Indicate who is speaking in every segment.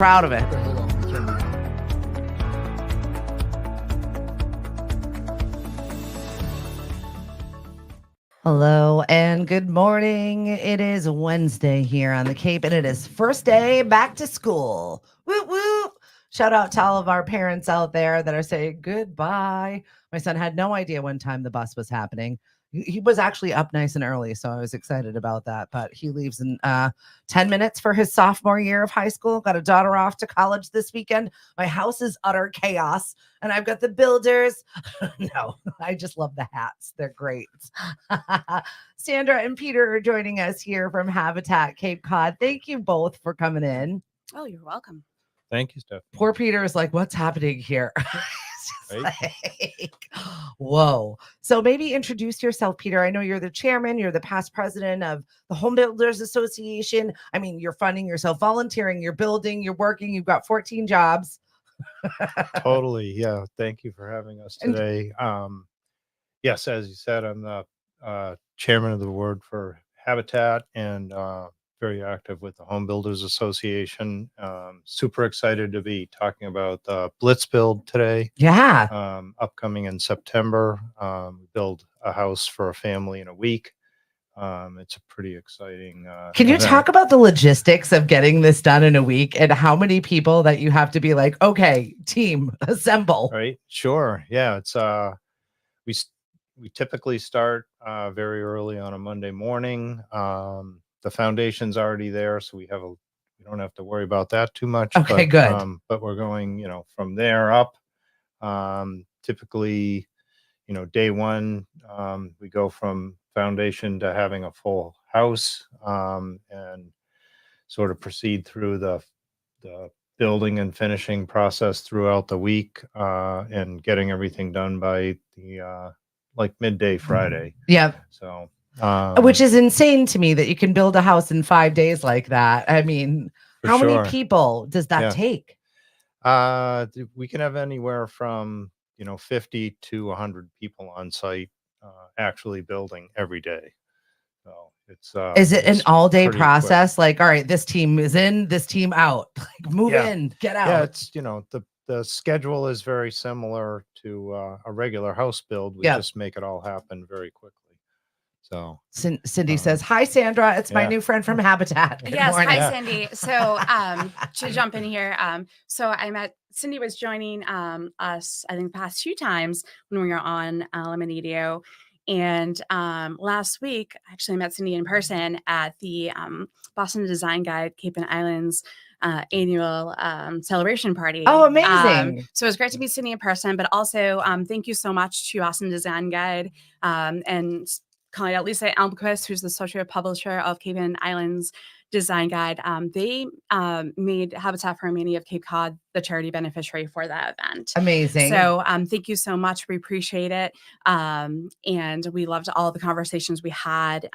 Speaker 1: Proud of it.
Speaker 2: Hold on, let me turn it on.
Speaker 1: Hello and good morning. It is Wednesday here on the Cape, and it is first day back to school. Woo woo! Shout out to all of our parents out there that are saying goodbye. My son had no idea when time the bus was happening. He was actually up nice and early, so I was excited about that. But he leaves in 10 minutes for his sophomore year of high school. Got a daughter off to college this weekend. My house is utter chaos, and I've got the builders. No, I just love the hats. They're great. Sandra and Peter are joining us here from Habitat Cape Cod. Thank you both for coming in.
Speaker 3: Oh, you're welcome.
Speaker 4: Thank you, Steph.
Speaker 1: Poor Peter is like, what's happening here? It's just like, whoa. So maybe introduce yourself, Peter. I know you're the chairman, you're the past president of the Home Builders Association. I mean, you're funding yourself, volunteering, you're building, you're working, you've got 14 jobs.
Speaker 4: Totally. Yeah. Thank you for having us
Speaker 1: And-
Speaker 4: today. Yes, as you said, I'm the chairman of the board for Habitat and very active with the Home Builders Association. Super excited to be talking about the blitz build today.
Speaker 1: Yeah.
Speaker 4: Upcoming in September. Build a house for a family in a week. It's a pretty exciting.
Speaker 1: Can you
Speaker 4: event.
Speaker 1: talk about the logistics of getting this done in a week and how many people that you have to be like, okay, team, assemble?
Speaker 4: Right. Sure. Yeah. It's we typically start very early on a Monday morning. The foundation's already there, so we don't have to worry about that too much.
Speaker 1: Okay,
Speaker 4: but,
Speaker 1: good.
Speaker 4: But we're going, from there up. Typically, day one, we go from foundation to having a full house, and sort of proceed through the building and finishing process throughout the week, and getting everything done by the like midday Friday.
Speaker 1: Yeah.
Speaker 4: So,
Speaker 1: Which is insane to me that you can build a house in 5 days like that. I mean,
Speaker 4: for
Speaker 1: how
Speaker 4: sure.
Speaker 1: many people does that
Speaker 4: Yeah.
Speaker 1: take?
Speaker 4: We can have anywhere from 50 to 100 people on site, actually building every day. So
Speaker 1: Is it an
Speaker 4: it's
Speaker 1: all-day
Speaker 4: pretty quick.
Speaker 1: process? Like, all right, this team is in, this team out. Like, move
Speaker 4: Yeah.
Speaker 1: in, get out.
Speaker 4: Yeah, it's the schedule is very similar to a regular house build. We
Speaker 1: Yeah.
Speaker 4: just make it all happen very quickly. So
Speaker 1: Cindy says, "Hi, Sandra. It's my
Speaker 4: yeah.
Speaker 1: new friend from Habitat." Good
Speaker 3: Yes,
Speaker 1: morning.
Speaker 3: hi
Speaker 4: Yeah.
Speaker 3: Cindy. So to jump in here, so Cindy was joining us, I think, the past few times when we were on Lemonadio. And last week, actually, I met Cindy in person at the Boston Design Guide Cape and Islands annual celebration party.
Speaker 1: Oh, amazing.
Speaker 3: So it was great to meet Cindy in person, but also thank you so much to Boston Design Guide and calling out Lisa Almquist, who's the associate publisher of Cape and Islands Design Guide. They made Habitat for Humanity of Cape Cod the charity beneficiary for that event.
Speaker 1: Amazing.
Speaker 3: So thank you so much. We appreciate it. And we loved all the conversations we had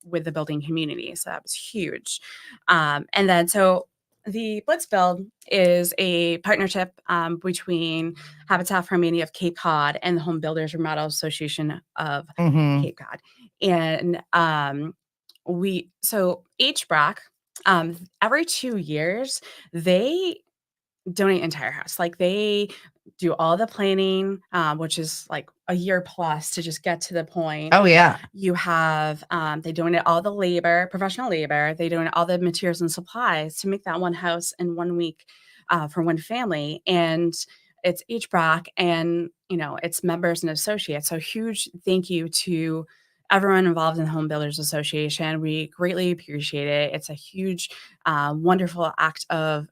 Speaker 3: with the building community. So that was huge. And then so the Blitz Build is a partnership between Habitat for Humanity of Cape Cod and the Home Builders Remodel Association of
Speaker 1: Mhm.
Speaker 3: Cape Cod. And so HBRAC, every 2 years, they donate entire house. Like they do all the planning, which is like a year plus to just get to the point.
Speaker 1: Oh, yeah.
Speaker 3: You have, they donate all the labor, professional labor. They donate all the materials and supplies to make that one house in 1 week for one family. And it's HBRAC and, it's members and associates. So huge thank you to everyone involved in the Home Builders Association. We greatly appreciate it. It's a huge, wonderful act of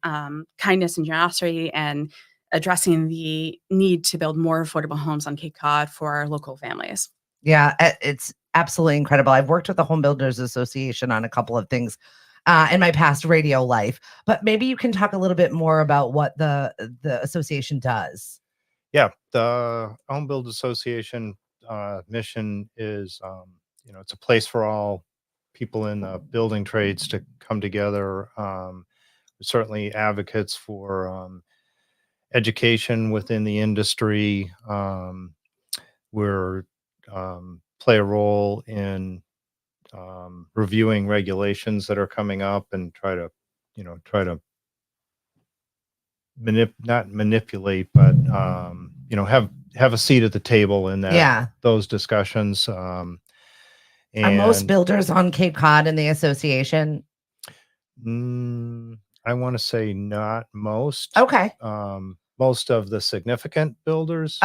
Speaker 3: kindness and generosity and addressing the need to build more affordable homes on Cape Cod for our local families.
Speaker 1: Yeah, it's absolutely incredible. I've worked with the Home Builders Association on a couple of things in my past radio life, but maybe you can talk a little bit more about what the association does.
Speaker 4: Yeah, the Home Build Association mission is, it's a place for all people in the building trades to come together. We're certainly advocates for education within the industry. We're play a role in reviewing regulations that are coming up and try to not manipulate, but have a seat at the table in those discussions.
Speaker 1: Are most builders on Cape Cod in the association?
Speaker 4: I want to say not most.
Speaker 1: Okay.
Speaker 4: Most of the significant builders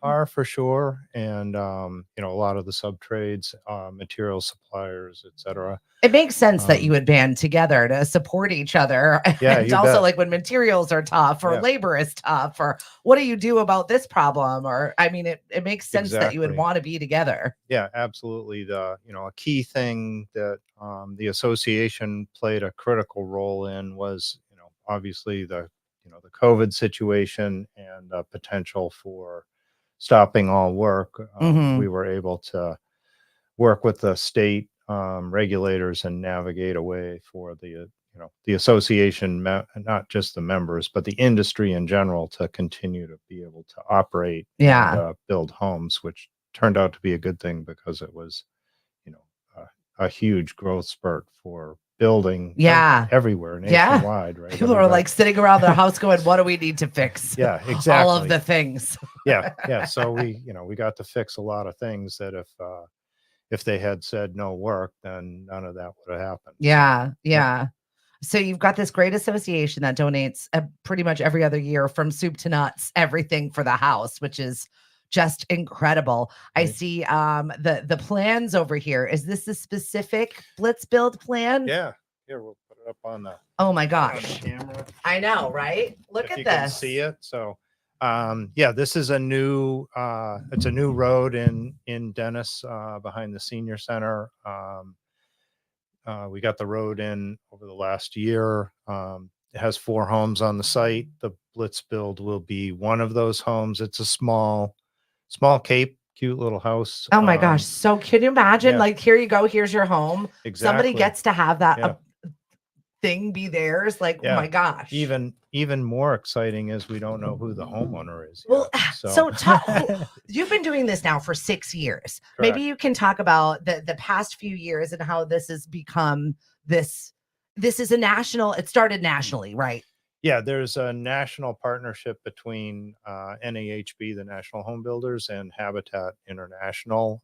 Speaker 4: are for sure. And, a lot of the sub trades, material suppliers, etc.
Speaker 1: It makes sense that you would band together to support each other.
Speaker 4: Yeah.
Speaker 1: And also like when materials are tough or labor is tough, or what do you do about this problem? Or, I mean, it makes sense that you would want to be together.
Speaker 4: Yeah, absolutely. A key thing that the association played a critical role in was, obviously the COVID situation and potential for stopping all work. We were able to work with the state regulators and navigate a way for the association, not just the members, but the industry in general, to continue to be able to operate and build homes, which turned out to be a good thing because it was, a huge growth spurt for building everywhere nationwide, right?
Speaker 1: People are like sitting around their house going, what do we need to fix?
Speaker 4: Yeah, exactly.
Speaker 1: All of the things.
Speaker 4: Yeah. So we got to fix a lot of things that if they had said no work, then none of that would have happened.
Speaker 1: Yeah. So you've got this great association that donates pretty much every other year, from soup to nuts, everything for the house, which is just incredible. Right. I see the plans over here. Is this a specific Blitz build plan?
Speaker 4: Yeah. Here, we'll put it up on the
Speaker 1: my gosh.
Speaker 4: Camera.
Speaker 1: I know, right? Look at
Speaker 4: you
Speaker 1: this.
Speaker 4: Can see it. So this is a new it's a new road in Dennis, behind the senior center. We got the road in over the last year. It has 4 homes on the site. The Blitz build will be one of those homes. It's a small Cape, cute little house.
Speaker 1: Oh my gosh. So can you imagine, like, here you go, here's your home.
Speaker 4: Exactly.
Speaker 1: Somebody gets to have that thing be theirs. Like, oh my gosh.
Speaker 4: Even more exciting is we don't know who the homeowner is.
Speaker 1: Well, so you've been doing this now for 6 years. Correct. Maybe you can talk about the past few years and how this has become this is a national, it started nationally, right?
Speaker 4: Yeah, there's a national partnership between NAHB, the National Home Builders, and Habitat International.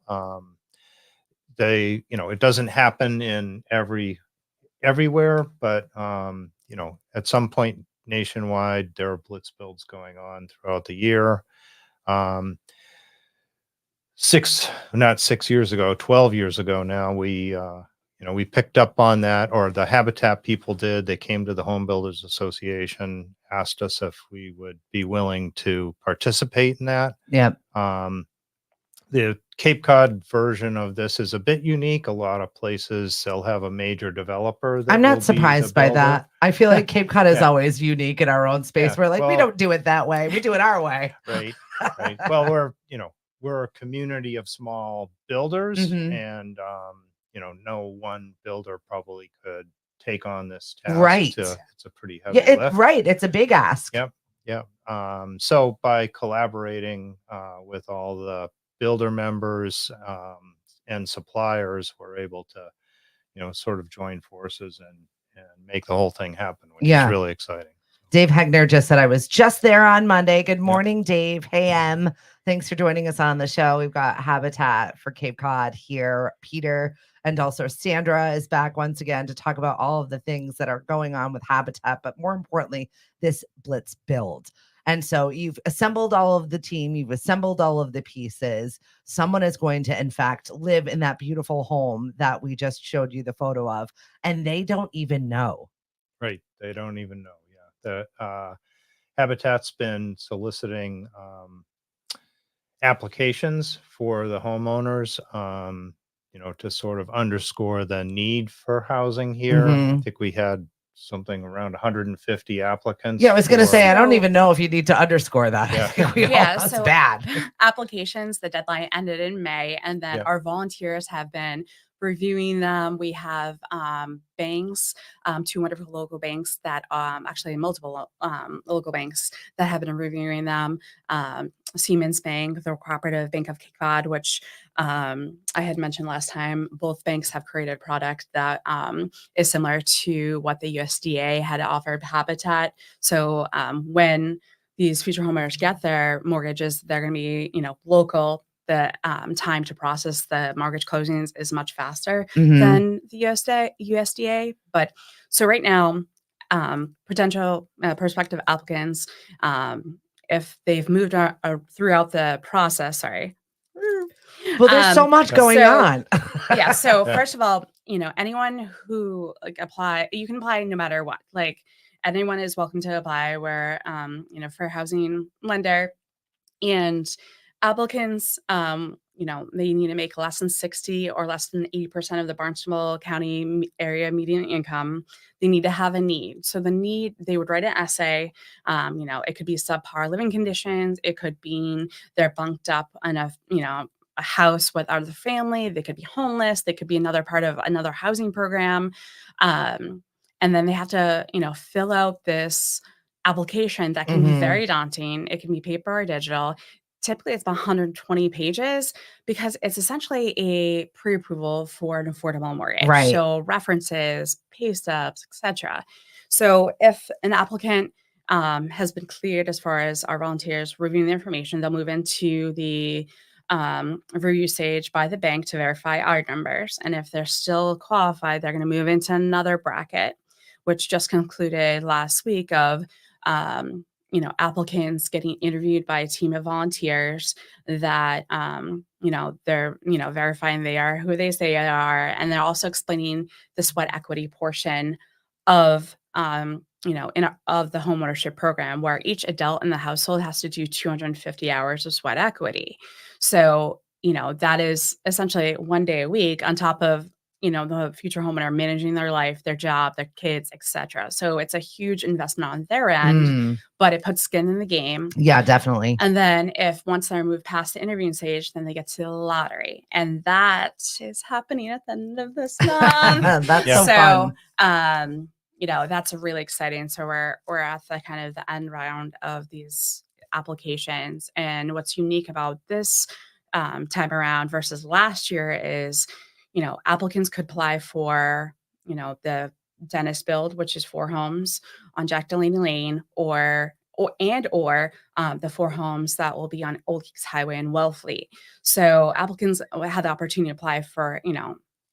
Speaker 4: It doesn't happen in everywhere, but at some point nationwide, there are Blitz builds going on throughout the year. 12 years ago now, we picked up on that, or the Habitat people did. They came to the Home Builders Association, asked us if we would be willing to participate in that.
Speaker 1: Yep.
Speaker 4: The Cape Cod version of this is a bit unique. A lot of places they'll have a major developer.
Speaker 1: I'm not surprised by that. I feel like Cape Cod is always unique in our own space. We're like, we don't do it that way. We do it our way.
Speaker 4: Right. Well, we're a community of small builders, and no one builder probably could take on this task.
Speaker 1: Right.
Speaker 4: It's a pretty heavy lift.
Speaker 1: Right. It's a big ask.
Speaker 4: Yep. So by collaborating with all the builder members and suppliers, we're able to, sort of join forces and make the whole thing happen, which is really exciting.
Speaker 1: Dave Hegner just said I was just there on Monday. Good morning, Dave. Hey, Em. Thanks for joining us on the show. We've got Habitat for Cape Cod here. Peter and also Sandra is back once again to talk about all of the things that are going on with Habitat, but more importantly, this Blitz build. And so you've assembled all of the team, you've assembled all of the pieces. Someone is going to, in fact, live in that beautiful home that we just showed you the photo of, and they don't even know.
Speaker 4: Right. They don't even know. Yeah. The Habitat's been soliciting applications for the homeowners, to sort of underscore the need for housing here. I think we had something around 150 applicants.
Speaker 1: Yeah, I was going to say, I don't even know if you need to underscore that.
Speaker 3: That's
Speaker 1: so bad.
Speaker 3: Applications, the deadline ended in May, and then our volunteers have been reviewing them. We have banks, two wonderful local banks that actually multiple local banks that have been reviewing them. Siemens Bank, the Cooperative Bank of Cape Cod, which I had mentioned last time. Both banks have created product that is similar to what the USDA had offered Habitat. So when these future homeowners get their mortgages, they're going to be, local. The time to process the mortgage closings is much faster
Speaker 1: Mhm.
Speaker 3: than the USDA. But so right now, potential prospective applicants, if they've moved throughout the process,
Speaker 1: Well, there's so much going
Speaker 3: so-
Speaker 1: on.
Speaker 3: yeah. So
Speaker 4: Yeah.
Speaker 3: first of all, anyone who apply, you can apply no matter what. Like anyone is welcome to apply. Where for housing lender, and applicants, they need to make less than 60 or less than 80% of the Barnstable County area median income. They need to have a need. So the need, they would write an essay. It could be subpar living conditions. It could be they're bunked up in a house with other family. They could be homeless. They could be another part of another housing program. And then they have to, fill out this application that can be
Speaker 1: Mhm.
Speaker 3: very daunting. It can be paper or digital. Typically, it's about 120 pages because it's essentially a pre-approval for an affordable mortgage.
Speaker 1: Right.
Speaker 3: So references, pay stubs, etc. So if an applicant has been cleared as far as our volunteers reviewing the information, they'll move into the review stage by the bank to verify our numbers. And if they're still qualified, they're going to move into another bracket, which just concluded last week of applicants getting interviewed by a team of volunteers that, they're, verifying they are who they say they are. And they're also explaining the sweat equity portion of, of the homeownership program, where each adult in the household has to do 250 hours of sweat equity. So, that is essentially 1 day a week on top of the future homeowner managing their life, their job, their kids, etc. So it's a huge investment on their end,
Speaker 1: Mm.
Speaker 3: but it puts skin in the game.
Speaker 1: Yeah, definitely.
Speaker 3: And then once they're moved past the interviewing stage, then they get to the lottery. And that is happening at the end of this month.
Speaker 1: That's
Speaker 4: Yeah.
Speaker 1: so fun.
Speaker 3: That's really exciting. So we're at the kind of the end round of these applications. And what's unique about this time around versus last year is, applicants could apply for, the Dennis build, which is 4 homes on Jack Delaney Lane, or the 4 homes that will be on Old Kings Highway in Wellfleet. So applicants had the opportunity to apply for,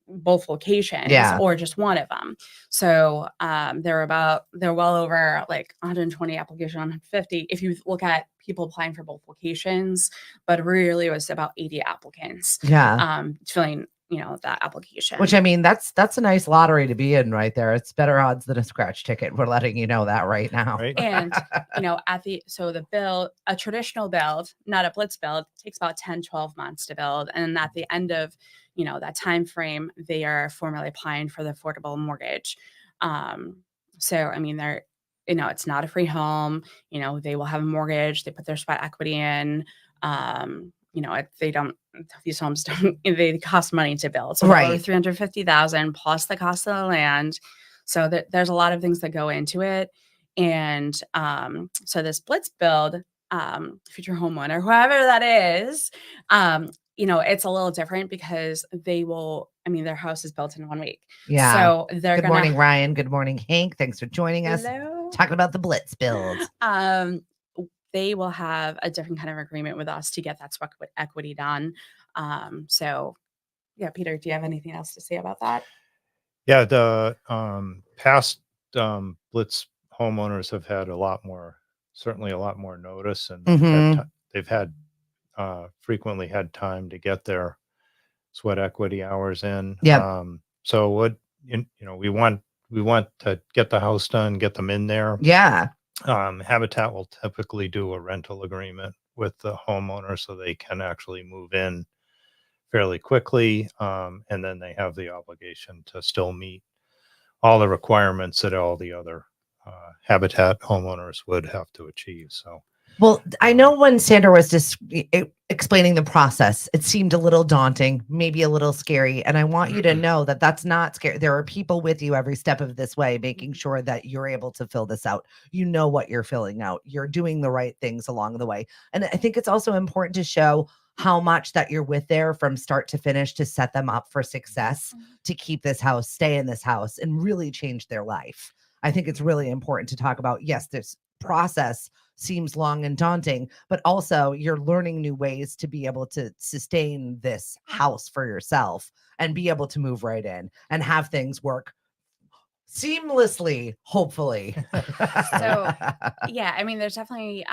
Speaker 3: both locations
Speaker 1: Yeah.
Speaker 3: or just one of them. So they're well over like 120 applications, 150. If you look at people applying for both locations, but really it was about 80 applicants
Speaker 1: Yeah.
Speaker 3: filling that application.
Speaker 1: Which, I mean, that's a nice lottery to be in right there. It's better odds than a scratch ticket. We're letting you know that right now.
Speaker 4: Right.
Speaker 3: And the build, a traditional build, not a blitz build, takes about 10-12 months to build. And at the end of that time frame, they are formally applying for the affordable mortgage. So I mean, they're it's not a free home. They will have a mortgage. They put their sweat equity in. They don't, these homes don't, they cost money to build. So
Speaker 1: Right.
Speaker 3: over 350,000 plus the cost of the land. So there's a lot of things that go into it. And so this blitz build, future homeowner, whoever that is, it's a little different because their house is built in 1 week.
Speaker 1: Yeah.
Speaker 3: So they're
Speaker 1: Good morning, Ryan. Good morning, Hank. Thanks for joining us.
Speaker 3: Hello.
Speaker 1: Talking about the blitz build.
Speaker 3: They will have a different kind of agreement with us to get that sweat equity done. So yeah, Peter, do you have anything else to say about that?
Speaker 4: Yeah, the past blitz homeowners have had certainly a lot more notice, and
Speaker 1: Mhm.
Speaker 4: they've had frequently had time to get their sweat equity hours in.
Speaker 1: Yep.
Speaker 4: So we want to get the house done, get them in there.
Speaker 1: Yeah.
Speaker 4: Habitat will typically do a rental agreement with the homeowner so they can actually move in fairly quickly. And then they have the obligation to still meet all the requirements that all the other Habitat homeowners would have to achieve. So
Speaker 1: Well, I know when Sandra was just explaining the process, it seemed a little daunting, maybe a little scary. And I want you to know that that's not scary. There are people with you every step of this way, making sure that you're able to fill this out. You know what you're filling out. You're doing the right things along the way. And I think it's also important to show how much that you're with there from start to finish to set them up for success, to keep this house, stay in this house, and really change their life. I think it's really important to talk about, yes, this process seems long and daunting, but also you're learning new ways to be able to sustain this house for yourself and be able to move right in and have things work seamlessly, hopefully.
Speaker 3: So, yeah, I mean, there's definitely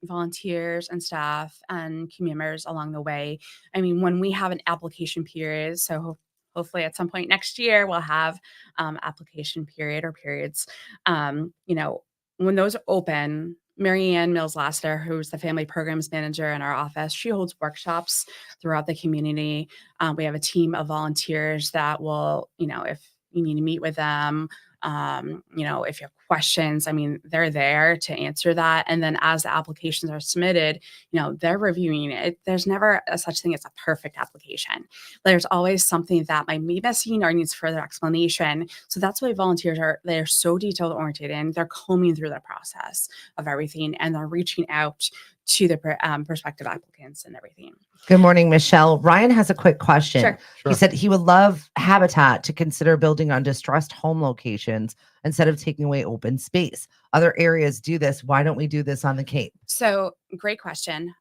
Speaker 3: volunteers and staff and community members along the way. I mean, when we have an application period, so hopefully at some point next year we'll have application period or periods. You know, when those open, Marianne Mills Laster, who's the family programs manager in our office, she holds workshops throughout the community. We have a team of volunteers that will, you know, if you need to meet with them, you know, if you have questions, I mean, they're there to answer that. And then as the applications are submitted, you know, they're reviewing it. There's never a such thing as a perfect application. There's always something that might be missing or needs further explanation. So that's why volunteers they're so detail oriented and they're combing through the process of everything and they're reaching out to the prospective applicants and everything.
Speaker 1: Good morning, Michelle. Ryan has a quick question.
Speaker 3: Sure.
Speaker 1: He said he would love Habitat to consider building on distressed home locations instead of taking away open space. Other areas do this. Why don't we do this on the Cape?
Speaker 3: So great question.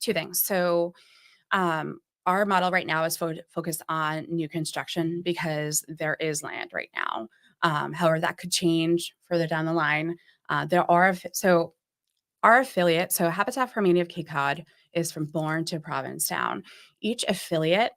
Speaker 3: Two things. So our model right now is focused on new construction because there is land right now. However, that could change further down the line. Our affiliate, so Habitat for Humanity of Cape Cod, is from Bourne to Provincetown. Each affiliate,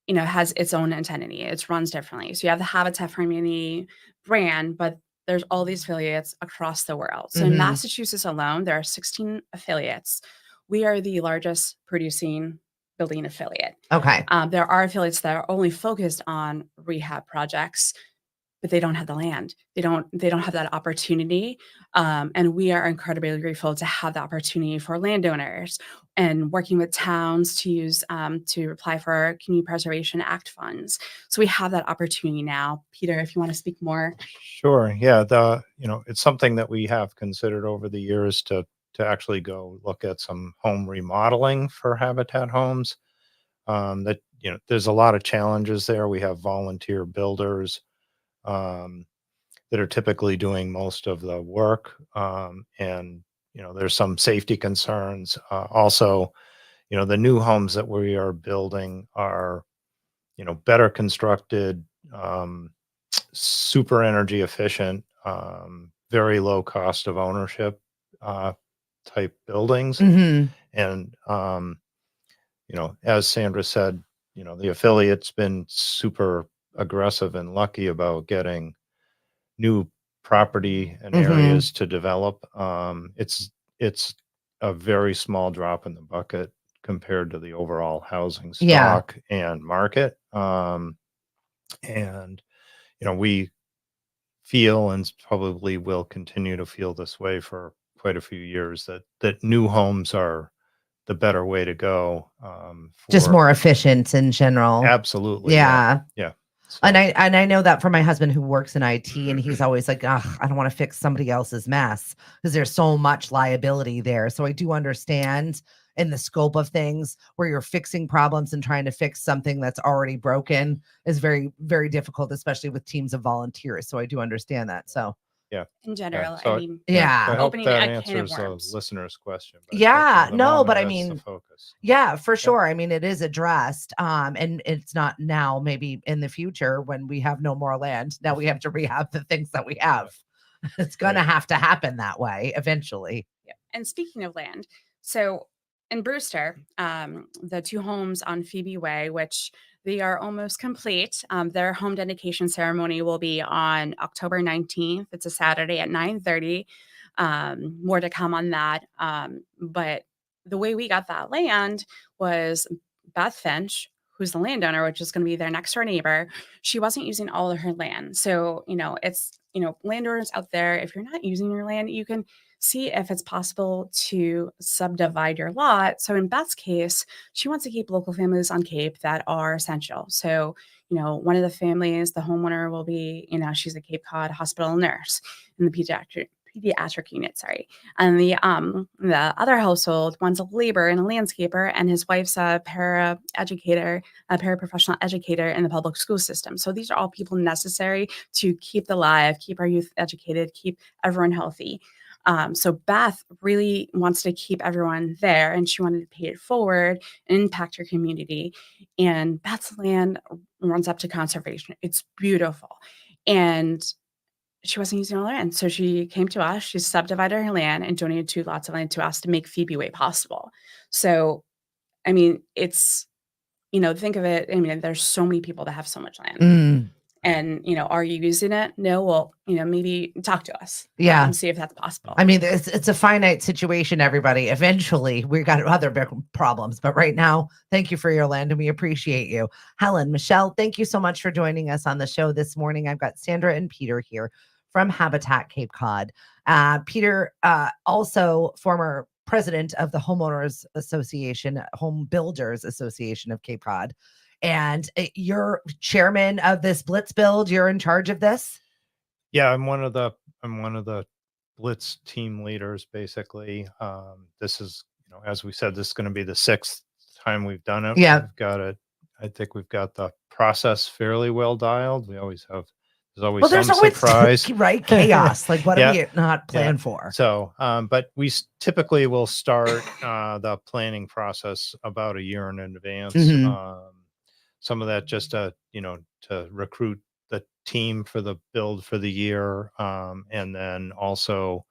Speaker 3: you know, has its own identity. It runs differently. So you have the Habitat for Humanity brand, but there's all these affiliates across the world. So in Massachusetts alone, there are 16 affiliates. We are the largest producing building affiliate.
Speaker 1: Okay.
Speaker 3: There are affiliates that are only focused on rehab projects, but they don't have the land. They don't have that opportunity. And we are incredibly grateful to have the opportunity for landowners and working with towns to use to apply for Community Preservation Act funds. So we have that opportunity now. Peter, if you want to speak more.
Speaker 4: Sure. Yeah. It's something that we have considered over the years to actually go look at some home remodeling for Habitat homes. There's a lot of challenges there. We have volunteer builders that are typically doing most of the work. And there's some safety concerns. Also, the new homes that we are building are, better constructed, super energy efficient, very low cost of ownership type buildings. And, as Sandra said, the affiliate's been super aggressive and lucky about getting new property and areas to develop. It's a very small drop in the bucket compared to the overall housing stock and market. And we feel, and probably will continue to feel this way for quite a few years, that new homes are the better way to go.
Speaker 1: Just more efficient in general.
Speaker 4: Absolutely.
Speaker 1: Yeah.
Speaker 4: So,
Speaker 1: And I know that from my husband who works in IT, and he's always like, I don't want to fix somebody else's mess because there's so much liability there. So I do understand in the scope of things where you're fixing problems and trying to fix something that's already broken is very, very difficult, especially with teams of volunteers. So I do understand that. So
Speaker 3: in general,
Speaker 4: Yeah, so-
Speaker 3: I mean,
Speaker 1: yeah.
Speaker 4: I hope
Speaker 3: opening
Speaker 4: that
Speaker 3: a can of
Speaker 4: answers the
Speaker 3: worms.
Speaker 4: listener's question. But
Speaker 1: Yeah,
Speaker 4: for the
Speaker 1: no,
Speaker 4: moment,
Speaker 1: but I
Speaker 4: that's
Speaker 1: mean,
Speaker 4: the focus.
Speaker 1: yeah, for sure. I mean, it is addressed. And it's not now, maybe in the future when we have no more land. Now we have to rehab the things that we have. It's gonna
Speaker 4: Right.
Speaker 1: have to happen that way eventually.
Speaker 3: Yeah. And speaking of land, so in Brewster, the two homes on Phoebe Way, which they are almost complete, their home dedication ceremony will be on October 19th. It's a Saturday at 9:30. More to come on that. But the way we got that land was Beth Finch, who's the landowner, which is going to be their next door neighbor. She wasn't using all of her land. So, it's landowners out there, if you're not using your land, you can see if it's possible to subdivide your lot. So in Beth's case, she wants to keep local families on Cape that are essential. So, one of the families, the homeowner will be, she's a Cape Cod hospital nurse in the pediatric unit, sorry. And the other household wants a laborer and a landscaper, and his wife's a paraprofessional educator in the public school system. So these are all people necessary to keep the live, keep our youth educated, keep everyone healthy. So Beth really wants to keep everyone there, and she wanted to pay it forward and impact her community. And Beth's land runs up to conservation. It's beautiful. And she wasn't using all her land. So she came to us, she subdivided her land and donated 2 lots of land to us to make Phoebe Way possible. So, it's, think of it. There's so many people that have so much land. And, are you using it? No. Well, maybe talk to us.
Speaker 1: Yeah.
Speaker 3: And see if that's possible.
Speaker 1: It's a finite situation, everybody. Eventually, we got other big problems. But right now, thank you for your land and we appreciate you. Helen, Michelle, thank you so much for joining us on the show this morning. I've got Sandra and Peter here from Habitat Cape Cod. Peter, also former president of the Homeowners Association, Home Builders Association of Cape Cod. And you're chairman of this Blitz build. You're in charge of this.
Speaker 4: Yeah, I'm one of the Blitz team leaders, basically. This is, as we said, this is going to be the 6th time we've done it.
Speaker 1: Yeah.
Speaker 4: We've got it. I think we've got the process fairly well dialed. There's always some surprise,
Speaker 1: right? Chaos. Like, what do we not plan for?
Speaker 4: So, but we typically will start the planning process about a year in advance. Some of that just to recruit the team for the build for the year, and then also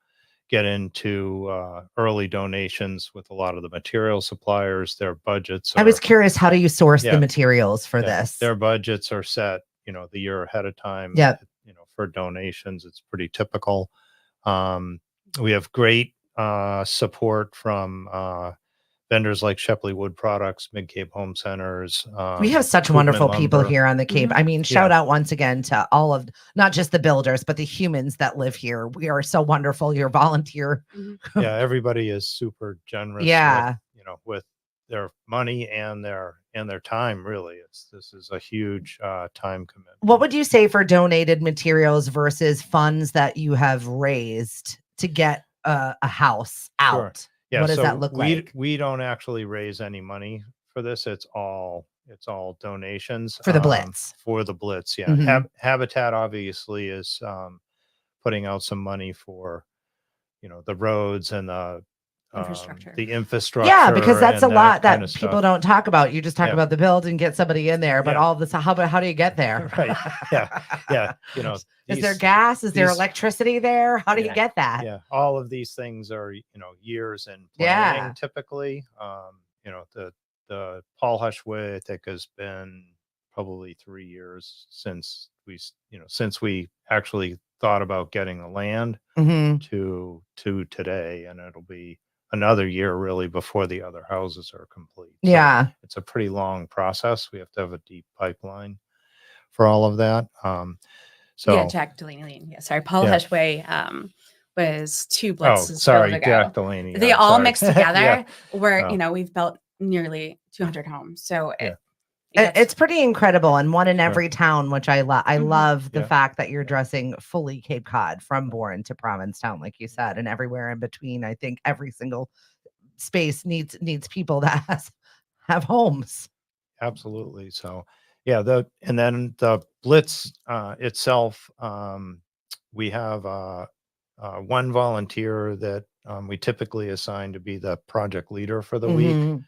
Speaker 4: get into early donations with a lot of the material suppliers. Their budgets.
Speaker 1: I was curious, how do you source the materials for this?
Speaker 4: Their budgets are set, the year ahead of time.
Speaker 1: Yeah.
Speaker 4: For donations, it's pretty typical. We have great support from vendors like Shepley Wood Products, Mid Cape Home Centers.
Speaker 1: We have such wonderful people here on the Cape. Shout out once again to all of, not just the builders, but the humans that live here. We are so wonderful. Your volunteer.
Speaker 4: Yeah, everybody is super generous.
Speaker 1: Yeah.
Speaker 4: With their money and their time. Really, this is a huge time commitment.
Speaker 1: What would you say for donated materials versus funds that you have raised to get a house out?
Speaker 4: Sure. Yeah,
Speaker 1: what does that look like?
Speaker 4: We don't actually raise any money for this. It's all donations
Speaker 1: for the Blitz.
Speaker 4: For the Blitz, yeah. Habitat obviously is putting out some money for the roads and the infrastructure.
Speaker 1: Yeah, because that's a lot that people don't talk about. You just talk about the build and get somebody in there, but all of this, how do you get there?
Speaker 4: Right. Yeah.
Speaker 1: Is there gas? Is there electricity there? How do you get that?
Speaker 4: Yeah. All of these things are, years in planning typically. The Paul Hush Way, I think, has been probably 3 years since we actually thought about getting the land to today, and it'll be another year really before the other houses are complete. So it's a pretty long process. We have to have a deep pipeline for all of that.
Speaker 3: Jack Delaney Lane. Yeah, sorry, Paul Hush Way was 2 blitzes.
Speaker 4: Oh, sorry,
Speaker 3: ago.
Speaker 4: Jack Delaney.
Speaker 3: They all mixed together. Where we've built nearly 200 homes. So
Speaker 1: it's pretty incredible, and one in every town, which I love. I love the fact that you're addressing fully Cape Cod from Bourne to Provincetown, like you said, and everywhere in between. I think every single space needs people that have homes.
Speaker 4: Absolutely. So, and then the Blitz itself, we have one volunteer that we typically assign to be the project leader for the week.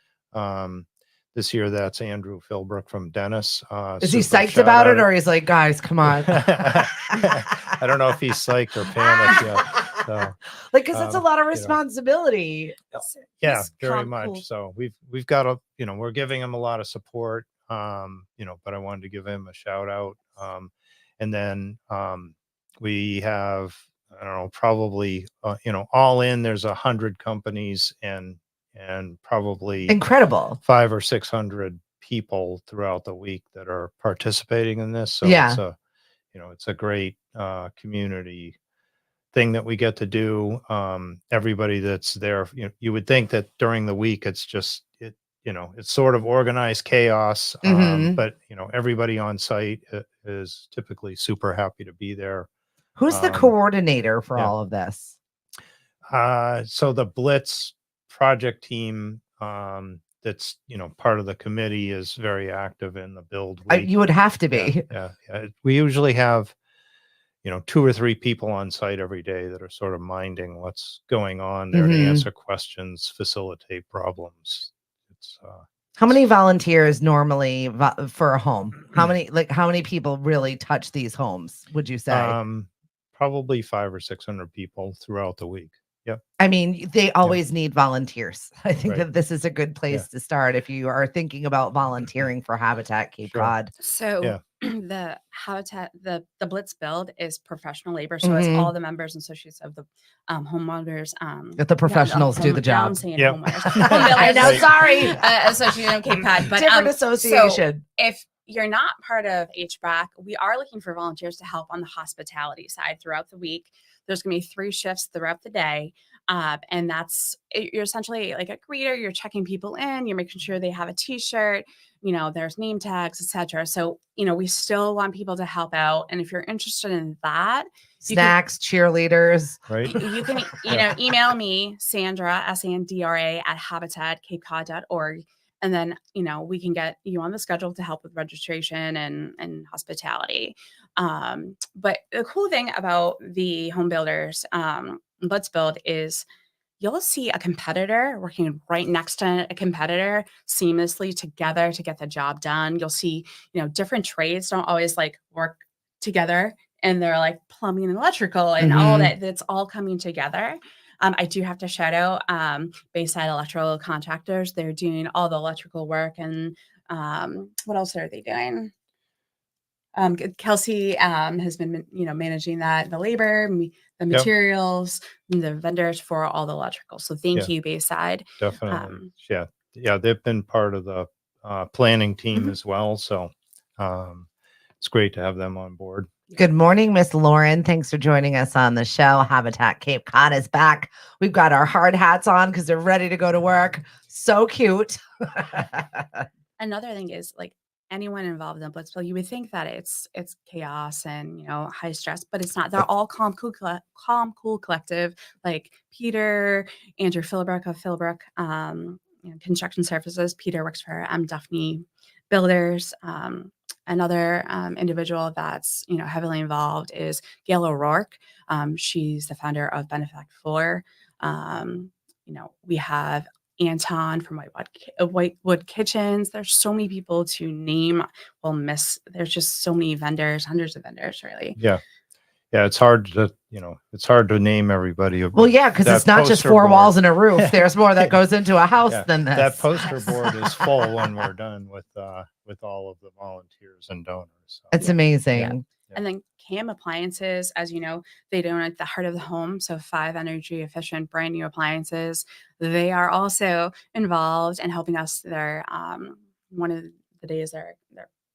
Speaker 4: This year, that's Andrew Philbrook from Dennis.
Speaker 1: Is he psyched about it, or he's like, guys, come on?
Speaker 4: I don't know if he's psyched or panicked yet. So,
Speaker 1: because it's a lot of responsibility.
Speaker 4: Very much. Cool. So we've got we're giving him a lot of support. But I wanted to give him a shout out. And then we have, I don't know, probably all in, there's 100 companies and probably
Speaker 1: incredible
Speaker 4: 500 or 600 people throughout the week that are participating in this. So it's a great community thing that we get to do. Everybody that's there, you would think that during the week it's just it's sort of organized chaos.
Speaker 1: Mhm.
Speaker 4: But everybody on site is typically super happy to be there.
Speaker 1: Who's the
Speaker 4: Um,
Speaker 1: coordinator for
Speaker 4: yeah.
Speaker 1: all of this?
Speaker 4: So the Blitz project team, that's part of the committee, is very active in the build week.
Speaker 1: You would have to
Speaker 4: Yeah,
Speaker 1: be.
Speaker 4: yeah. We usually have 2 or 3 people on site every day that are sort of minding what's going on there to
Speaker 1: Mhm.
Speaker 4: answer questions, facilitate problems. It's
Speaker 1: How many volunteers normally for a home? How many people really touch these homes, would you say?
Speaker 4: probably 500 or 600 people throughout the week. Yep.
Speaker 1: I mean, they always need volunteers. I think
Speaker 4: Right.
Speaker 1: that this is a good place to start if you are thinking about volunteering for Habitat Cape
Speaker 4: Sure.
Speaker 1: Cod.
Speaker 3: So
Speaker 4: Yeah.
Speaker 3: the Habitat, the Blitz build is professional labor. So it's all the members and associates of the homeowners.
Speaker 1: If the professionals do the job.
Speaker 3: I'm saying
Speaker 4: Yep.
Speaker 3: homeowners.
Speaker 1: I know,
Speaker 4: Right.
Speaker 1: sorry.
Speaker 3: Association of Cape Cod. But
Speaker 1: Different
Speaker 3: so
Speaker 1: association.
Speaker 3: if you're not part of HBRAC, we are looking for volunteers to help on the hospitality side throughout the week. There's going to be 3 shifts throughout the day. And you're essentially like a greeter. You're checking people in. You're making sure they have a T-shirt. There's name tags, etc. So, we still want people to help out. And if you're interested in that,
Speaker 1: Snacks, cheerleaders.
Speaker 4: Right.
Speaker 3: you can, email me, Sandra, Sandra @habitatcapecod.org. And then, we can get you on the schedule to help with registration and hospitality. But the cool thing about the home builders, Let's Build, is you'll see a competitor working right next to a competitor seamlessly together to get the job done. You'll see, different trades don't always like work together, and they're like plumbing and electrical and all that. That's all coming together. I do have to shout out Bayside Electrical Contractors. They're doing all the electrical work, and what else are they doing? Kelsey has been, managing that, the labor, the materials, and the vendors for all the electrical. So thank you, Bayside.
Speaker 4: Definitely. Yeah. They've been part of the planning team as well. So it's great to have them on board.
Speaker 1: Good morning, Miss Lauren. Thanks for joining us on the show. Habitat Cape Cod is back. We've got our hard hats on because they're ready to go to work. So cute.
Speaker 3: Another thing is, like, anyone involved in the Blitz Build, you would think that it's chaos and high stress, but it's not. They're all calm, cool collective. Like Peter, Andrew Philbrook of Philbrook Construction Services. Peter works for Duffney Builders. Another individual that's heavily involved is Gail O'Rourke. She's the founder of Benefact 4. We have Anton from Whitewood Kitchens. There's so many people to name. There's just so many vendors, hundreds of vendors, really.
Speaker 4: Yeah. It's hard to name everybody.
Speaker 1: Well, yeah, because it's not just 4 walls and a roof. There's more that goes into a house than this.
Speaker 4: That poster board is full when we're done with all of the volunteers and donors. So.
Speaker 1: It's amazing.
Speaker 3: Yeah. And then CAM Appliances, as you know, they donate the heart of the home. So 5 energy efficient, brand new appliances. They are also involved in helping us. They're one of the days they're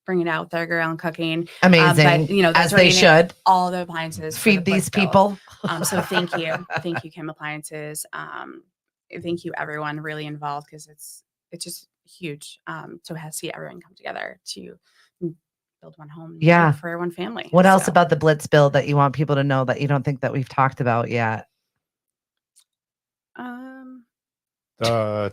Speaker 3: bringing out their grill and cooking.
Speaker 1: Amazing.
Speaker 3: But,
Speaker 1: as they should.
Speaker 3: All the appliances.
Speaker 1: Feed these people.
Speaker 3: So thank you. Thank you, CAM Appliances. Thank you, everyone really involved, because it's just huge to see everyone come together to build one home for one family.
Speaker 1: What else about the Blitz Build that you want people to know that you don't think that we've talked about yet?
Speaker 3: The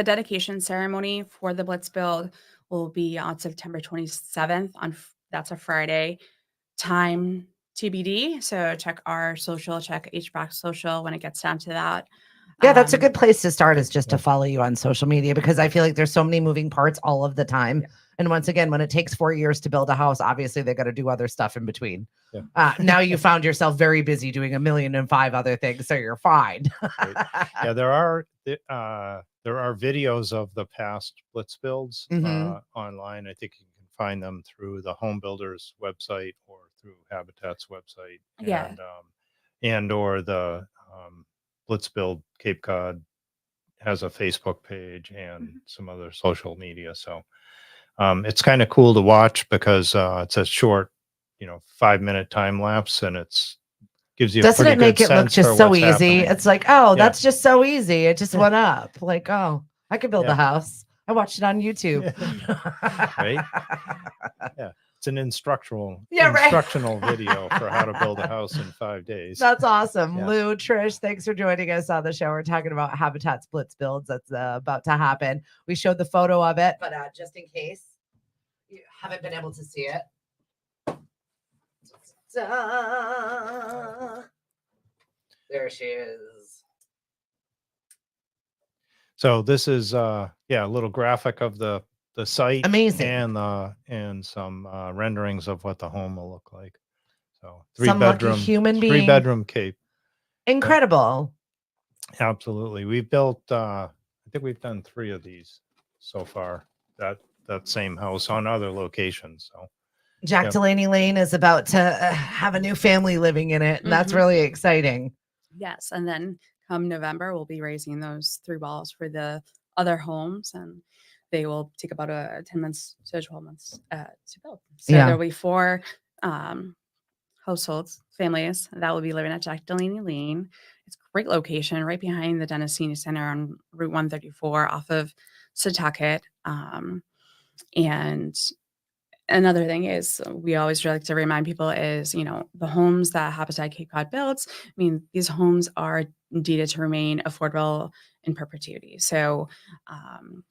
Speaker 3: dedication ceremony for the Blitz Build will be on September 27th. That's a Friday. Time TBD. So check our social, check HBRAC social when it gets down to that.
Speaker 1: Yeah, that's a good place to start, is just to follow you on social media, because I feel like there's so many moving parts all of the time. Yeah. And once again, when it takes 4 years to build a house, obviously they got to do other stuff in between. Yeah. Now you found yourself very busy doing 1,000,005 other things, so you're fine.
Speaker 4: Right. Yeah, there are videos of the past Blitz builds online. I think you can find them through the Home Builders website or through Habitat's website.
Speaker 3: Yeah.
Speaker 4: And or the Blitz Build Cape Cod has a Facebook page and some other social media. So it's kind of cool to watch because it's a short 5-minute time lapse, and gives you a
Speaker 1: Doesn't
Speaker 4: pretty
Speaker 1: it make
Speaker 4: good
Speaker 1: it look
Speaker 4: sense
Speaker 1: just
Speaker 4: for
Speaker 1: so
Speaker 4: what's
Speaker 1: easy?
Speaker 4: happening.
Speaker 1: It's like, oh,
Speaker 4: Yeah.
Speaker 1: that's just so easy. It just
Speaker 4: Yeah.
Speaker 1: went up. Like, oh, I could build
Speaker 4: Yeah.
Speaker 1: a house. I watched it on YouTube.
Speaker 4: Right? Yeah. It's an instructional video for how to build a house in 5 days.
Speaker 1: That's awesome.
Speaker 4: Yeah.
Speaker 1: Lou, Trish, thanks for joining us on the show. We're talking about Habitat's blitz builds that's about to happen. We showed the photo of it, but just in case you haven't been able to see it. There she is.
Speaker 4: So this is a little graphic of the site.
Speaker 1: Amazing.
Speaker 4: And some renderings of what the home will look like. So
Speaker 1: Some lucky human being.
Speaker 4: 3-bedroom Cape.
Speaker 1: Incredible.
Speaker 4: Absolutely. We've built I think we've done 3 of these so far. That same house on other locations. So
Speaker 1: Jack Delaney Lane is about to have a new family living in it, and that's really exciting.
Speaker 3: Yes, and then come November, we'll be raising those 3 balls for the other homes, and they will take about 10 months to 12 months to build. So
Speaker 1: Yeah.
Speaker 3: there'll be 4 households, families that will be living at Jack Delaney Lane. It's a great location, right behind the Dennis Senior Center on Route 134 off of Setauket. And another thing is we always like to remind people is, the homes that Habitat Cape Cod builds, I mean, these homes are deeded to remain affordable in perpetuity. So,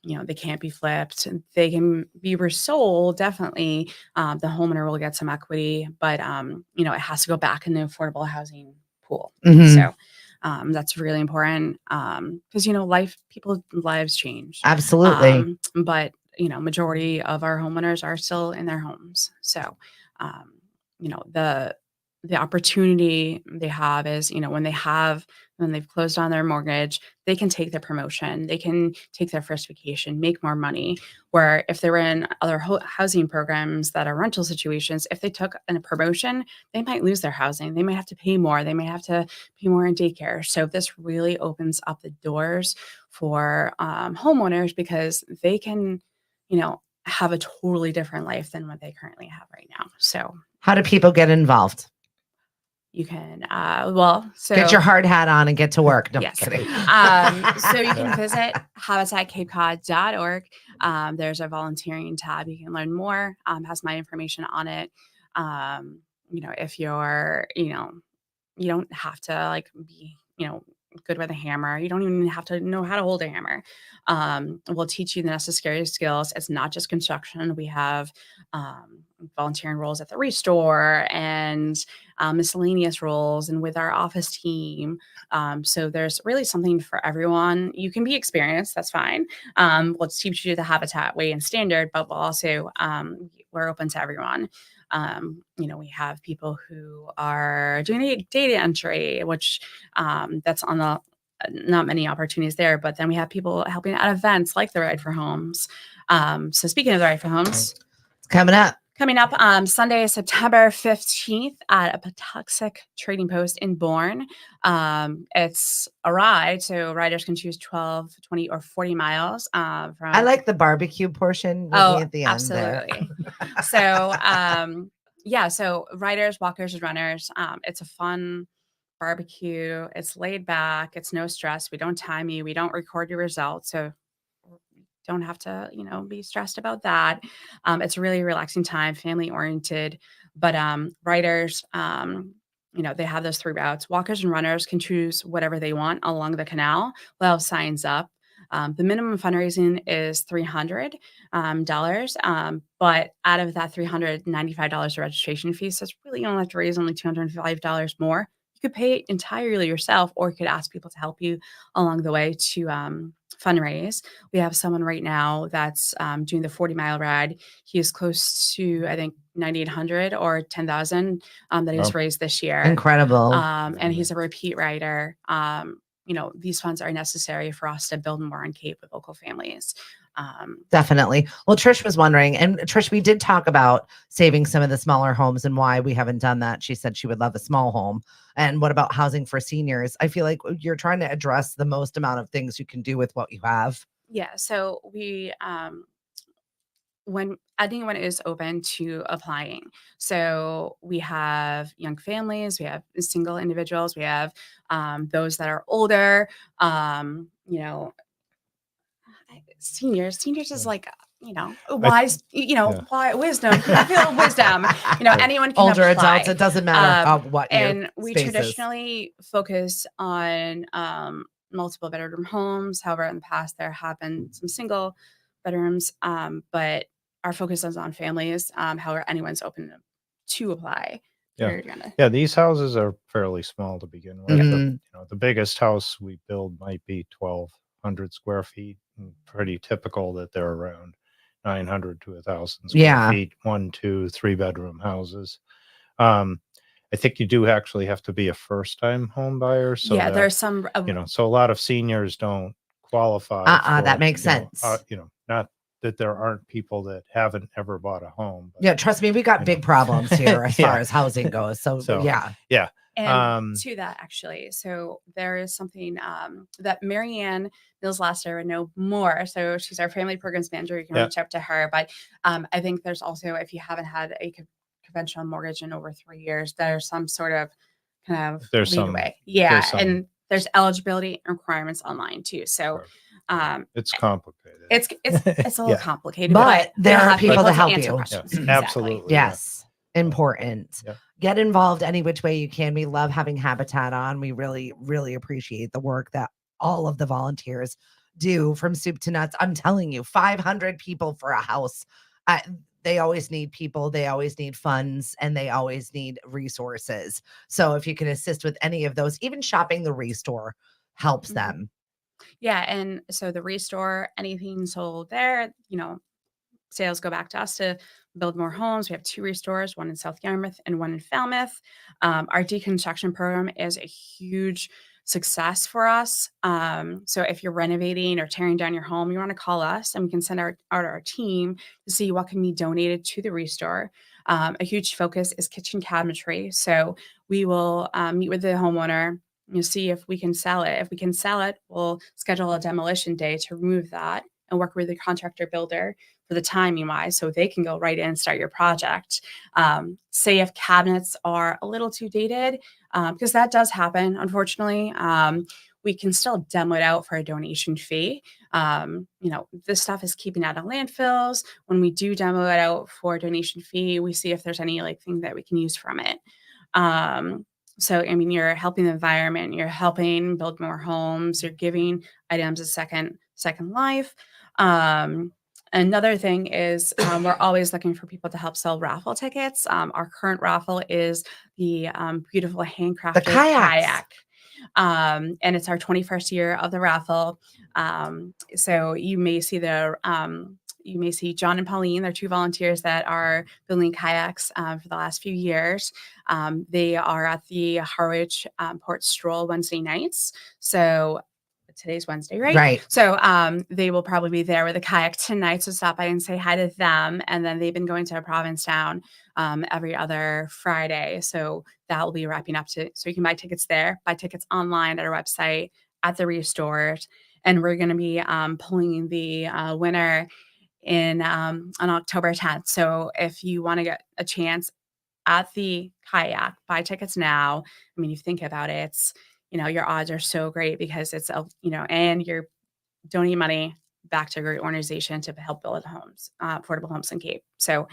Speaker 3: they can't be flipped. They can be resold. Definitely, the homeowner will get some equity, but, it has to go back in the affordable housing pool. So that's really important because, people's lives change.
Speaker 1: Absolutely.
Speaker 3: But majority of our homeowners are still in their homes. So, the opportunity they have is, when they've closed on their mortgage, they can take their promotion, they can take their first vacation, make more money. Where if they were in other housing programs that are rental situations, if they took a promotion, they might lose their housing. They might have to pay more. They may have to pay more in daycare. So this really opens up the doors for homeowners because they can, have a totally different life than what they currently have right now. So
Speaker 1: how do people get involved?
Speaker 3: You can,
Speaker 1: get your hard hat on and get to work. No,
Speaker 3: yes.
Speaker 1: I'm kidding.
Speaker 3: So you can visit habitatcapecod.org. There's a volunteering tab. You can learn more. Has my information on it. If you're, you don't have to be, good with a hammer. You don't even have to know how to hold a hammer. We'll teach you the necessary skills. It's not just construction. We have volunteering roles at the restore and miscellaneous roles and with our office team. So there's really something for everyone. You can be experienced. That's fine. We'll teach you the Habitat way and standard, but we'll also, we're open to everyone. We have people who are doing data entry, which that's on the not many opportunities there, but then we have people helping at events like the Ride for Homes. So speaking of the Ride for Homes,
Speaker 1: it's coming up
Speaker 3: Sunday, September 15th at a Patuxent Trading Post in Bourne. It's a ride, so riders can choose 12, 20, or 40 miles.
Speaker 1: I like the barbecue portion at the end.
Speaker 3: Absolutely. So, so riders, walkers, and runners. It's a fun barbecue. It's laid back. It's no stress. We don't time you. We don't record your results. So don't have to, be stressed about that. It's a really relaxing time, family oriented, but riders, they have those 3 routes. Walkers and runners can choose whatever they want along the canal. We'll have signs up. The minimum fundraising is $300, but out of that $395 registration fee, so it's really you don't have to raise only $205 more. You could pay it entirely yourself, or you could ask people to help you along the way to fundraise. We have someone right now that's doing the 40-mile ride. He is close to, I think, 9,800 or 10,000 that he's raised this year.
Speaker 1: Incredible.
Speaker 3: And he's a repeat rider. These funds are necessary for us to build more on Cape with local families.
Speaker 1: Definitely. Well, Trish was wondering, and Trish, we did talk about saving some of the smaller homes and why we haven't done that. She said she would love a small home. And what about housing for seniors? I feel like you're trying to address the most amount of things you can do with what you have.
Speaker 3: Yeah. So when anyone is open to applying. So we have young families, we have single individuals, we have those that are older, you know, seniors is like, you know, wise, you know, wisdom, feel wisdom, you know, anyone can
Speaker 1: Older
Speaker 3: apply.
Speaker 1: adults, it doesn't matter what your
Speaker 3: And we
Speaker 1: space is.
Speaker 3: traditionally focus on multiple bedroom homes. However, in the past, there have been some single bedrooms, but our focus is on families. However, anyone's open to apply.
Speaker 4: Yeah, these houses are fairly small to begin with. The biggest house we build might be 1,200 square feet. Pretty typical that they're around 900 to 1,000 square feet, 1, 2, 3 bedroom houses. I think you do actually have to be a first-time home buyer. So
Speaker 3: there's some,
Speaker 4: so a lot of seniors don't qualify.
Speaker 1: That makes sense.
Speaker 4: Not that there aren't people that haven't ever bought a home. But,
Speaker 1: yeah, trust me, we got big problems here as far as housing goes. So yeah.
Speaker 3: And to that, actually, so there is something that Marianne Mills-Lasser would know more. So she's our family programs manager. You can reach out to her. But I think there's also, if you haven't had a conventional mortgage in over 3 years, there's some sort of kind of leeway. And there's eligibility requirements online too. So
Speaker 4: it's complicated.
Speaker 3: It's a little complicated,
Speaker 1: but there are people to help you.
Speaker 4: Absolutely.
Speaker 1: Yes. Important. Get involved any which way you can. We love having Habitat on. We really, really appreciate the work that all of the volunteers do from soup to nuts. I'm telling you, 500 people for a house. They always need people. They always need funds, and they always need resources. So if you can assist with any of those, even shopping the Restore helps them.
Speaker 3: Yeah. And so the Restore, anything sold there, sales go back to us to build more homes. We have 2 Restores, one in South Yarmouth and one in Falmouth. Our deconstruction program is a huge success for us. So if you're renovating or tearing down your home, you want to call us and we can send out our team to see what can be donated to the Restore. A huge focus is kitchen cabinetry. So we will meet with the homeowner, see if we can sell it. If we can sell it, we'll schedule a demolition day to remove that and work with the contractor builder for the timing wise, so they can go right in and start your project. Say if cabinets are a little too dated, because that does happen, unfortunately, we can still demo it out for a donation fee. This stuff is keeping out of landfills. When we do demo it out for a donation fee, we see if there's any thing that we can use from it. So, you're helping the environment, you're helping build more homes, you're giving items a second life. Another thing is we're always looking for people to help sell raffle tickets. Our current raffle is the beautiful handcrafted kayak. And it's our 21st year of the raffle. So you may see John and Pauline, they're 2 volunteers that are building kayaks for the last few years. They are at the Harwich Port Stroll Wednesday nights. So today's Wednesday, right?
Speaker 1: Right.
Speaker 3: So they will probably be there with a kayak tonight. So stop by and say hi to them. And then they've been going to Provincetown every other Friday. So that will be wrapping up so you can buy tickets there, buy tickets online at our website, at the Restores. And we're going to be pulling the winner on October 10th. So if you want to get a chance at the kayak, buy tickets now. If you think about it, it's, your odds are so great because it's, and you're donating money back to a great organization to help build homes, affordable homes in Cape. So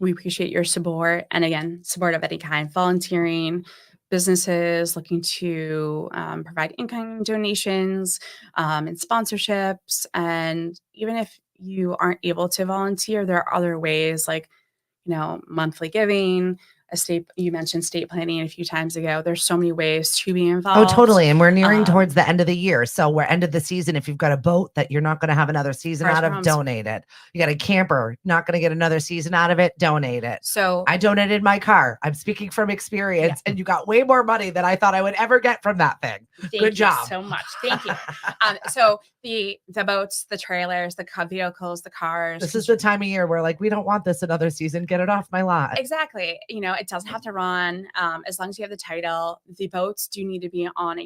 Speaker 3: we appreciate your support. And again, support of any kind, volunteering, businesses looking to provide in-kind donations and sponsorships. And even if you aren't able to volunteer, there are other ways like, monthly giving, you mentioned estate planning a few times ago. There's so many ways to be involved.
Speaker 1: Oh, totally. And we're nearing towards the end of the year. So we're end of the season. If you've got a boat that you're not going to have another season out of, donate it. You got a camper, not going to get another season out of it, donate it.
Speaker 3: So
Speaker 1: I donated my car. I'm speaking from experience, and you got way more money than I thought I would ever get from that thing. Good job.
Speaker 3: Thank you so much. Thank you. So the boats, the trailers, the vehicles, the cars.
Speaker 1: This is the time of year where we don't want this another season. Get it off my lot.
Speaker 3: Exactly. It doesn't have to run as long as you have the title. The boats do need to be on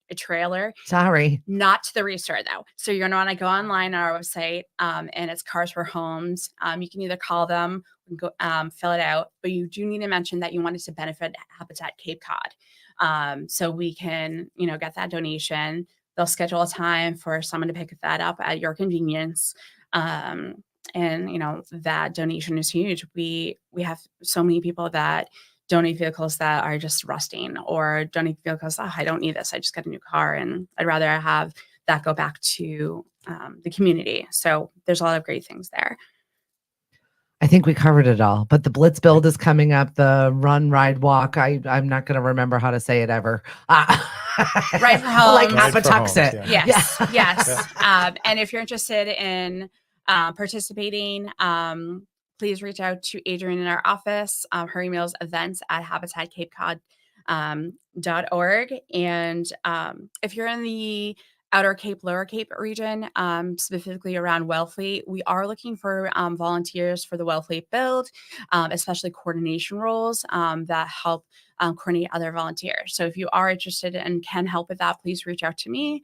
Speaker 3: a trailer.
Speaker 1: Sorry.
Speaker 3: Not to the restore though. So you're gonna want to go online on our website, and it's Cars for Homes. You can either call them, go fill it out, but you do need to mention that you want it to benefit Habitat Cape Cod. So we can, get that donation. They'll schedule a time for someone to pick that up at your convenience. And that donation is huge. We have so many people that donate vehicles that are just rusting, or donate vehicles, I don't need this, I just got a new car and I'd rather have that go back to the community. So there's a lot of great things there.
Speaker 1: I think we covered it all, but the Blitz build is coming up. The run, ride, walk. I'm not going to remember how to say it ever.
Speaker 3: Ride for Homes.
Speaker 1: Like
Speaker 4: Ride for
Speaker 1: Apatuxet.
Speaker 4: Homes,
Speaker 3: Yes.
Speaker 1: Yeah.
Speaker 3: Yes. And if you're interested in participating, please reach out to Adrienne in our office. Her email is events@habitatkapecod.org. And if you're in the Outer Cape, Lower Cape region, specifically around Wellfleet, we are looking for volunteers for the Wellfleet build, especially coordination roles that help coordinate other volunteers. So if you are interested and can help with that, please reach out to me.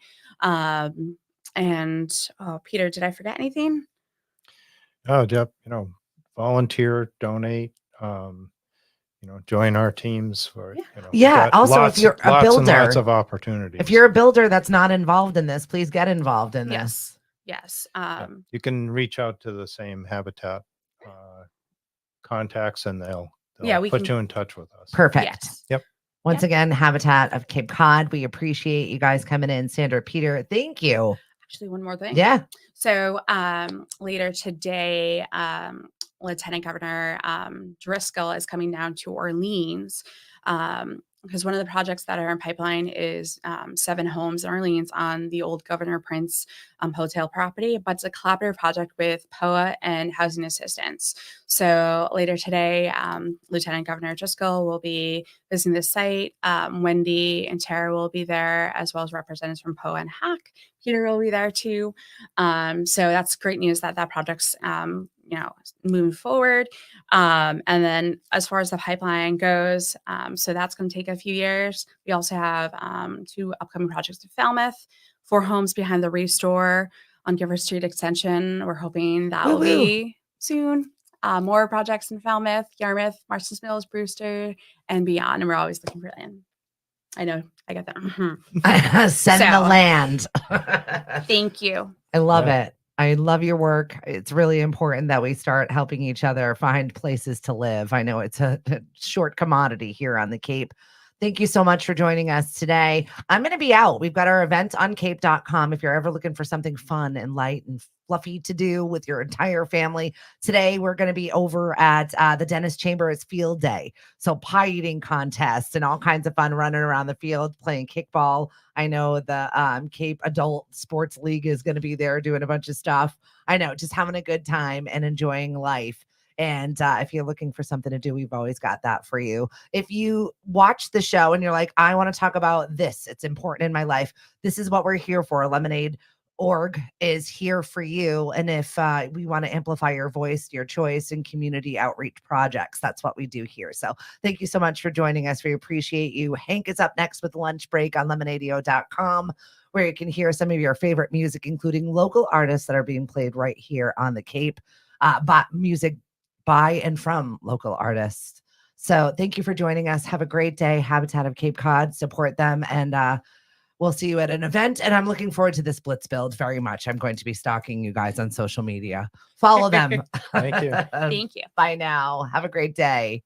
Speaker 3: Peter, did I forget anything?
Speaker 4: Oh, yep. Volunteer, donate, join our teams for,
Speaker 1: Yeah.
Speaker 4: got
Speaker 1: Also, if you're a
Speaker 4: lots and
Speaker 1: builder,
Speaker 4: lots of opportunities.
Speaker 1: if you're a builder that's not involved in this, please get involved in this.
Speaker 3: Yes.
Speaker 4: You can reach out to the same Habitat contacts, and they'll
Speaker 3: we
Speaker 4: put
Speaker 3: can-
Speaker 4: you in touch with us.
Speaker 1: Perfect.
Speaker 3: Yes.
Speaker 4: Yep.
Speaker 1: Once again, Habitat of Cape Cod. We appreciate you guys coming in. Sandra, Peter, thank you.
Speaker 3: Actually, one more thing.
Speaker 1: Yeah.
Speaker 3: So later today, Lieutenant Governor Driscoll is coming down to Orleans because one of the projects that are in pipeline is 7 homes in Orleans on the old Governor Prince hotel property, but it's a collaborative project with POA and Housing Assistance. So later today, Lieutenant Governor Driscoll will be visiting the site. Wendy and Tara will be there, as well as representatives from POA and HAC. Peter will be there too. So that's great news that project's moving forward. And then as far as the pipeline goes, so that's going to take a few years. We also have 2 upcoming projects in Falmouth, 4 homes behind the Restore on Giver Street Extension. We're hoping that will be soon. More projects in Falmouth, Yarmouth, Marston's Mills, Brewster, and beyond. And we're always looking for land. I know, I get that. Mm-hmm.
Speaker 1: Send the land.
Speaker 3: Thank you.
Speaker 1: I love it. I love your work. It's really important that we start helping each other find places to live. I know it's a short commodity here on the Cape. Thank you so much for joining us today. I'm going to be out. We've got our event on cape.com. If you're ever looking for something fun and light and fluffy to do with your entire family, today we're going to be over at the Dentist Chamber. It's field day. So pie eating contests and all kinds of fun running around the field, playing kickball. I know the Cape Adult Sports League is going to be there doing a bunch of stuff. I know, just having a good time and enjoying life. And if you're looking for something to do, we've always got that for you. If you watch the show and you're like, I want to talk about this, it's important in my life, this is what we're here for. Lemonade.org is here for you. And if we want to amplify your voice, your choice, and community outreach projects, that's what we do here. So thank you so much for joining us. We appreciate you. Hank is up next with Lunch Break on lemonadio.com, where you can hear some of your favorite music, including local artists that are being played right here on the Cape. Music by and from local artists. So thank you for joining us. Have a great day. Habitat of Cape Cod, support them. And we'll see you at an event. And I'm looking forward to this Blitz build very much. I'm going to be stalking you guys on social media. Follow them.
Speaker 4: Thank you.
Speaker 3: Thank you.
Speaker 1: Bye now. Have a great day.